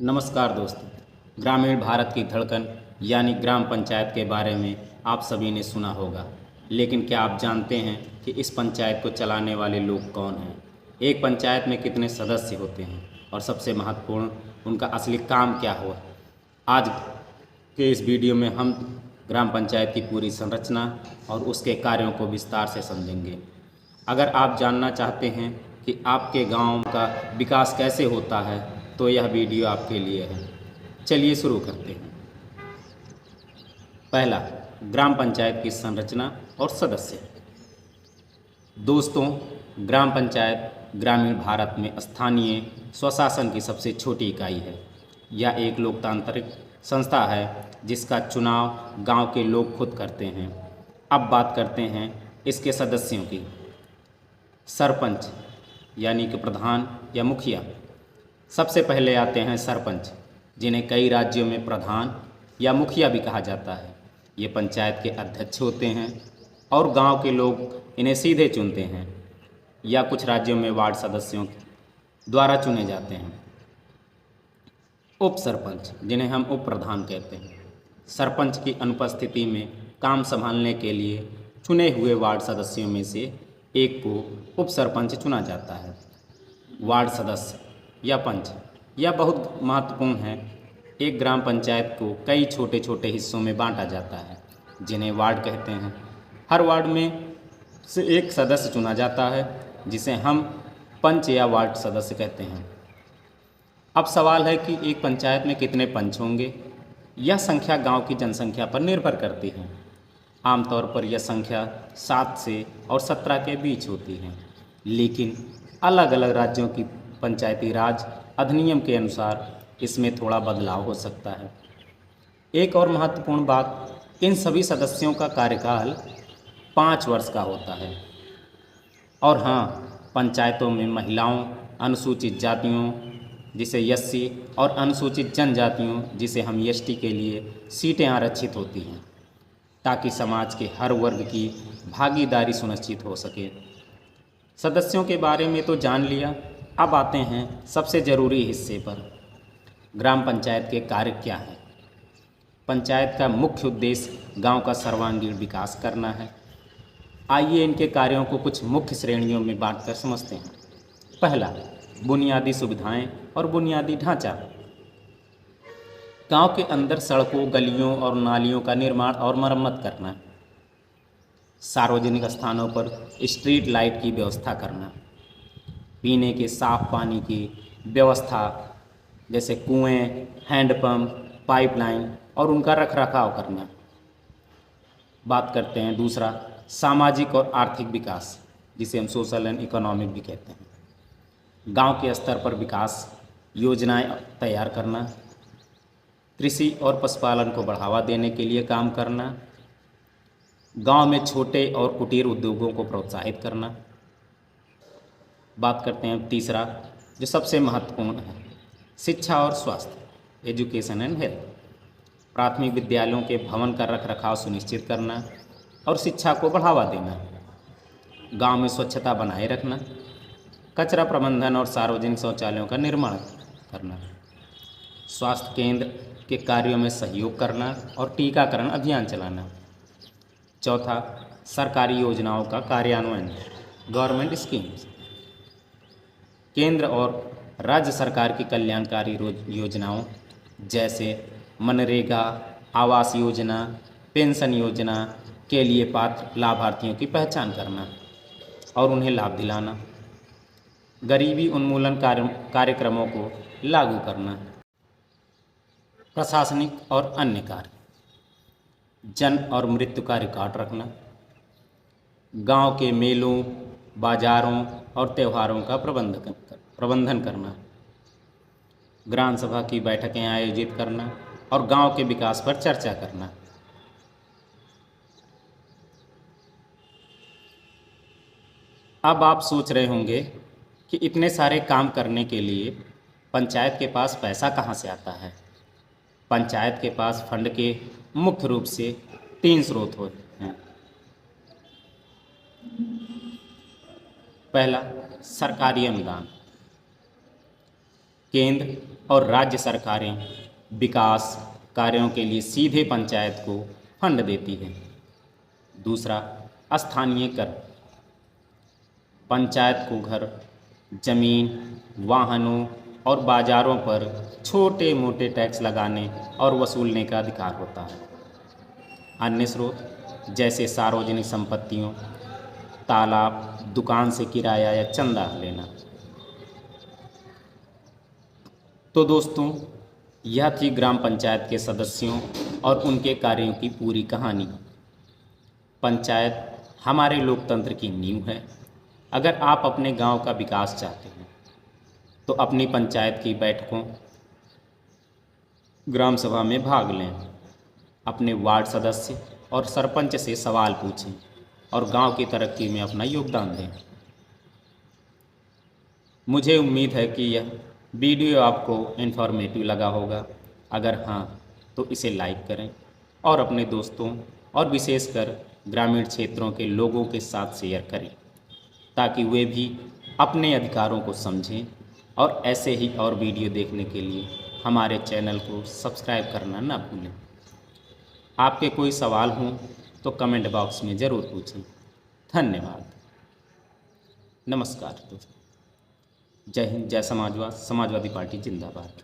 नमस्कार दोस्तों। ग्रामीण भारत की धड़कन यानी ग्राम पंचायत के बारे में आप सभी ने सुना होगा, लेकिन क्या आप जानते हैं कि इस पंचायत को चलाने वाले लोग कौन हैं? एक पंचायत में कितने सदस्य होते हैं और सबसे महत्वपूर्ण उनका असली काम क्या हुआ? आज के इस वीडियो में हम ग्राम पंचायत की पूरी संरचना और उसके कार्यों को विस्तार से समझेंगे। अगर आप जानना चाहते हैं कि आपके गांव का विकास कैसे होता है तो यह वीडियो आपके लिए है। चलिए शुरू करते हैं। पहला, ग्राम पंचायत की संरचना और सदस्य। दोस्तों, ग्राम पंचायत ग्रामीण भारत में स्थानीय स्वशासन की सबसे छोटी इकाई है। यह एक लोकतांत्रिक संस्था है जिसका चुनाव गांव के लोग खुद करते हैं। अब बात करते हैं इसके सदस्यों की। सरपंच यानी कि प्रधान या मुखिया। सबसे पहले आते हैं सरपंच, जिन्हें कई राज्यों में प्रधान या मुखिया भी कहा जाता है। ये पंचायत के अध्यक्ष होते हैं और गांव के लोग इन्हें सीधे चुनते हैं या कुछ राज्यों में वार्ड सदस्यों द्वारा चुने जाते हैं। उप सरपंच, जिन्हें हम उप प्रधान कहते हैं, सरपंच की अनुपस्थिति में काम संभालने के लिए चुने हुए वार्ड सदस्यों में से एक को उप सरपंच चुना जाता है। वार्ड सदस्य या पंच यह बहुत महत्वपूर्ण है। एक ग्राम पंचायत को कई छोटे छोटे हिस्सों में बांटा जाता है जिन्हें वार्ड कहते हैं। हर वार्ड में से एक सदस्य चुना जाता है जिसे हम पंच या वार्ड सदस्य कहते हैं। अब सवाल है कि एक पंचायत में कितने पंच होंगे। यह संख्या गांव की जनसंख्या पर निर्भर करती है। आमतौर पर यह संख्या 7 से और 17 के बीच होती है, लेकिन अलग अलग राज्यों की पंचायती राज अधिनियम के अनुसार इसमें थोड़ा बदलाव हो सकता है। एक और महत्वपूर्ण बात, इन सभी सदस्यों का कार्यकाल 5 वर्ष का होता है। और हाँ, पंचायतों में महिलाओं, अनुसूचित जातियों जिसे एससी और अनुसूचित जनजातियों जिसे हम एसटी के लिए सीटें आरक्षित होती हैं ताकि समाज के हर वर्ग की भागीदारी सुनिश्चित हो सके। सदस्यों के बारे में तो जान लिया, अब आते हैं सबसे ज़रूरी हिस्से पर। ग्राम पंचायत के कार्य क्या हैं? पंचायत का मुख्य उद्देश्य गांव का सर्वांगीण विकास करना है। आइए इनके कार्यों को कुछ मुख्य श्रेणियों में बांटकर समझते हैं। पहला, बुनियादी सुविधाएं और बुनियादी ढांचा। गांव के अंदर सड़कों, गलियों और नालियों का निर्माण और मरम्मत करना। सार्वजनिक स्थानों पर स्ट्रीट लाइट की व्यवस्था करना। पीने के साफ पानी की व्यवस्था जैसे कुएं, हैंडपंप, पाइपलाइन और उनका रखरखाव करना। बात करते हैं दूसरा, सामाजिक और आर्थिक विकास जिसे हम सोशल एंड इकोनॉमिक भी कहते हैं। गांव के स्तर पर विकास योजनाएं तैयार करना, कृषि और पशुपालन को बढ़ावा देने के लिए काम करना, गांव में छोटे और कुटीर उद्योगों को प्रोत्साहित करना। बात करते हैं तीसरा, जो सबसे महत्वपूर्ण है, शिक्षा और स्वास्थ्य, एजुकेशन एंड हेल्थ। प्राथमिक विद्यालयों के भवन का रखरखाव सुनिश्चित करना और शिक्षा को बढ़ावा देना। गांव में स्वच्छता बनाए रखना, कचरा प्रबंधन और सार्वजनिक शौचालयों का निर्माण करना। स्वास्थ्य केंद्र के कार्यों में सहयोग करना और टीकाकरण अभियान चलाना। चौथा, सरकारी योजनाओं का कार्यान्वयन, गवर्नमेंट स्कीम्स। केंद्र और राज्य सरकार की कल्याणकारी योजनाओं जैसे मनरेगा, आवास योजना, पेंशन योजना के लिए पात्र लाभार्थियों की पहचान करना और उन्हें लाभ दिलाना। गरीबी उन्मूलन कार्यक्रमों को लागू करना। प्रशासनिक और अन्य कार्य, जन्म और मृत्यु का रिकॉर्ड रखना। गांव के मेलों, बाजारों और त्योहारों का प्रबंधन करना। ग्राम सभा की बैठकें आयोजित करना और गांव के विकास पर चर्चा करना। अब आप सोच रहे होंगे कि इतने सारे काम करने के लिए पंचायत के पास पैसा कहाँ से आता है? पंचायत के पास फंड के मुख्य रूप से 3 स्रोत होते हैं। पहला, सरकारी अनुदान। केंद्र और राज्य सरकारें विकास कार्यों के लिए सीधे पंचायत को फंड देती है। दूसरा, स्थानीय कर। पंचायत को घर, जमीन, वाहनों और बाजारों पर छोटे मोटे टैक्स लगाने और वसूलने का अधिकार होता है। अन्य स्रोत जैसे सार्वजनिक संपत्तियों, तालाब, दुकान से किराया या चंदा लेना। तो दोस्तों, यह थी ग्राम पंचायत के सदस्यों और उनके कार्यों की पूरी कहानी। पंचायत हमारे लोकतंत्र की नींव है। अगर आप अपने गांव का विकास चाहते हैं तो अपनी पंचायत की बैठकों, ग्राम सभा में भाग लें। अपने वार्ड सदस्य और सरपंच से सवाल पूछें और गांव की तरक्की में अपना योगदान दें। मुझे उम्मीद है कि यह वीडियो आपको इन्फॉर्मेटिव लगा होगा। अगर हाँ तो इसे लाइक करें और अपने दोस्तों और विशेषकर ग्रामीण क्षेत्रों के लोगों के साथ शेयर करें ताकि वे भी अपने अधिकारों को समझें। और ऐसे ही और वीडियो देखने के लिए हमारे चैनल को सब्सक्राइब करना ना भूलें। आपके कोई सवाल हों तो कमेंट बॉक्स में ज़रूर पूछें। धन्यवाद। नमस्कार दोस्तों। जय हिंद, जय समाजवाद, समाजवादी पार्टी जिंदाबाद।